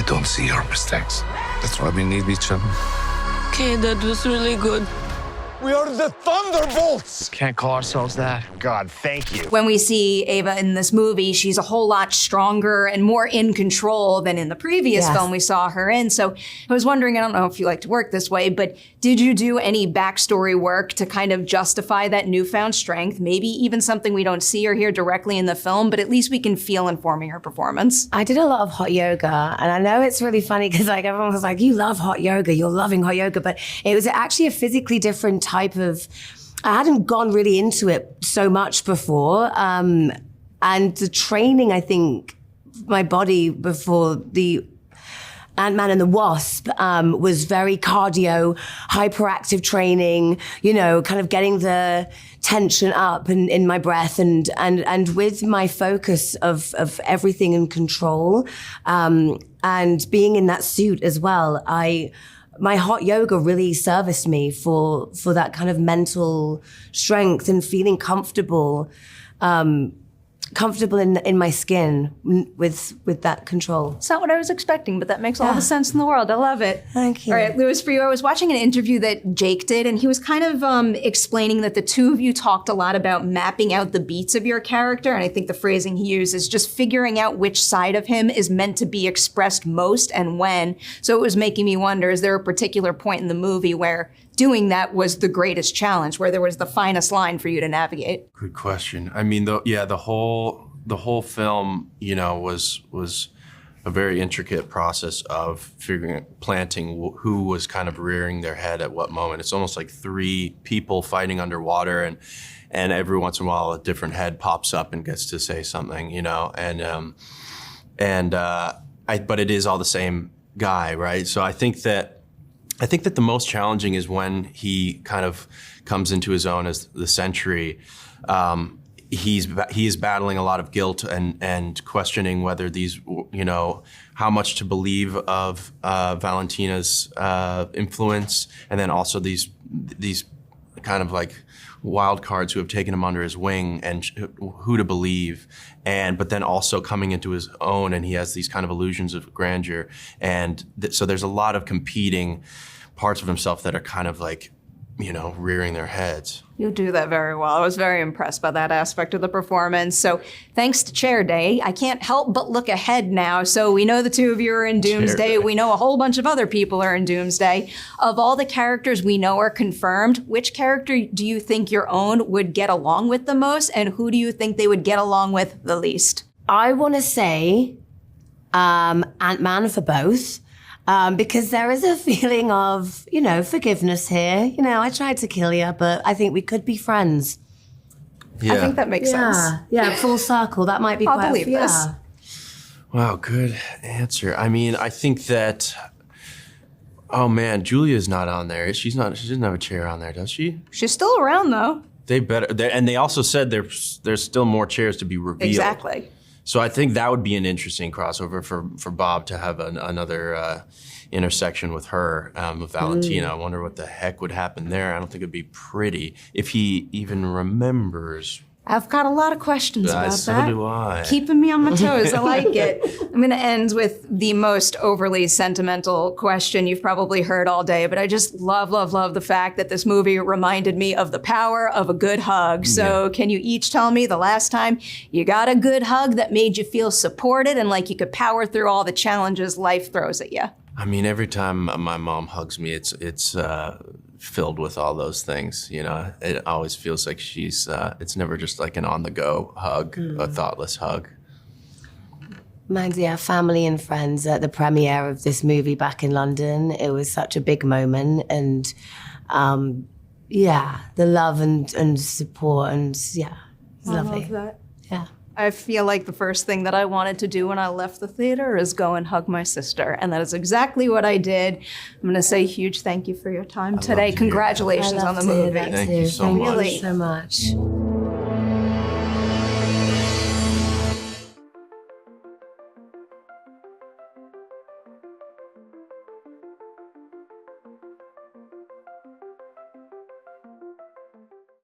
don't see your mistakes. That's why we need each other. Okay, that was really good. We are the Thunderbolts! Can't call ourselves that. God, thank you. When we see Ava in this movie, she's a whole lot stronger and more in control than in the previous film we saw her in. So I was wondering, I don't know if you like to work this way, but did you do any backstory work to kind of justify that newfound strength? Maybe even something we don't see or hear directly in the film, but at least we can feel informing her performance. I did a lot of hot yoga, and I know it's really funny because like everyone was like, you love hot yoga, you're loving hot yoga, but it was actually a physically different type of, I hadn't gone really into it so much before. And the training, I think, my body before the Ant-Man and the Wasp was very cardio, hyperactive training, you know, kind of getting the tension up in my breath and with my focus of everything in control, and being in that suit as well, my hot yoga really serviced me for that kind of mental strength and feeling comfortable in my skin with that control. It's not what I was expecting, but that makes all the sense in the world. I love it. Thank you. All right, Louis, for you, I was watching an interview that Jake did, and he was kind of explaining that the two of you talked a lot about mapping out the beats of your character, and I think the phrasing he used is just figuring out which side of him is meant to be expressed most and when. So it was making me wonder, is there a particular point in the movie where doing that was the greatest challenge, where there was the finest line for you to navigate? Good question. I mean, the whole film, you know, was a very intricate process of planting who was kind of rearing their head at what moment. It's almost like three people fighting underwater, and every once in a while a different head pops up and gets to say something, you know, but it is all the same guy, right? So I think that the most challenging is when he kind of comes into his own as the Sentry. He is battling a lot of guilt and questioning whether these, you know, how much to believe of Valentina's influence, and then also these kind of like wild cards who have taken him under his wing and who to believe. But then also coming into his own, and he has these kind of illusions of grandeur. And so there's a lot of competing parts of himself that are kind of like, you know, rearing their heads. You do that very well. I was very impressed by that aspect of the performance. So thanks to Chair Day, I can't help but look ahead now. So we know the two of you are in Doomsday. We know a whole bunch of other people are in Doomsday. Of all the characters we know are confirmed, which character do you think your own would get along with the most, and who do you think they would get along with the least? I want to say Ant-Man for both. Because there is a feeling of, you know, forgiveness here. You know, I tried to kill you, but I think we could be friends. Yeah. I think that makes sense. Yeah, full circle. That might be I'll quite believe this. Wow, good answer. I mean, I think that, oh man, Julia's not on there. She doesn't have a chair on there, does she? She's still around, though. And they also said there's still more chairs to be revealed. Exactly. So I think that would be an interesting crossover for Bob to have another intersection with her, with Valentina. I wonder what the heck would happen there. I don't think it'd be pretty if he even remembers. I've got a lot of questions about that. So do I. Keeping me on my toes. I like it. I'm going to end with the most overly sentimental question you've probably heard all day, but I just love, love, love the fact that this movie reminded me of the power of a good hug. So Can you each tell me the last time you got a good hug that made you feel supported and like you could power through all the challenges life throws at you? I mean, every time my mom hugs me, it's filled with all those things. You know, it always feels like it's never just like an on-the-go hug, a thoughtless hug. Mine's, family and friends at the premiere of this movie back in London. It was such a big moment, and the love and support, and it's lovely. Love that. Yeah. I feel like the first thing that I wanted to do when I left the theater is go and hug my sister. And that is exactly what I did. I'm going to say a huge thank you for your time today. Congratulations on the movie. Thank you so much. Thank you so much.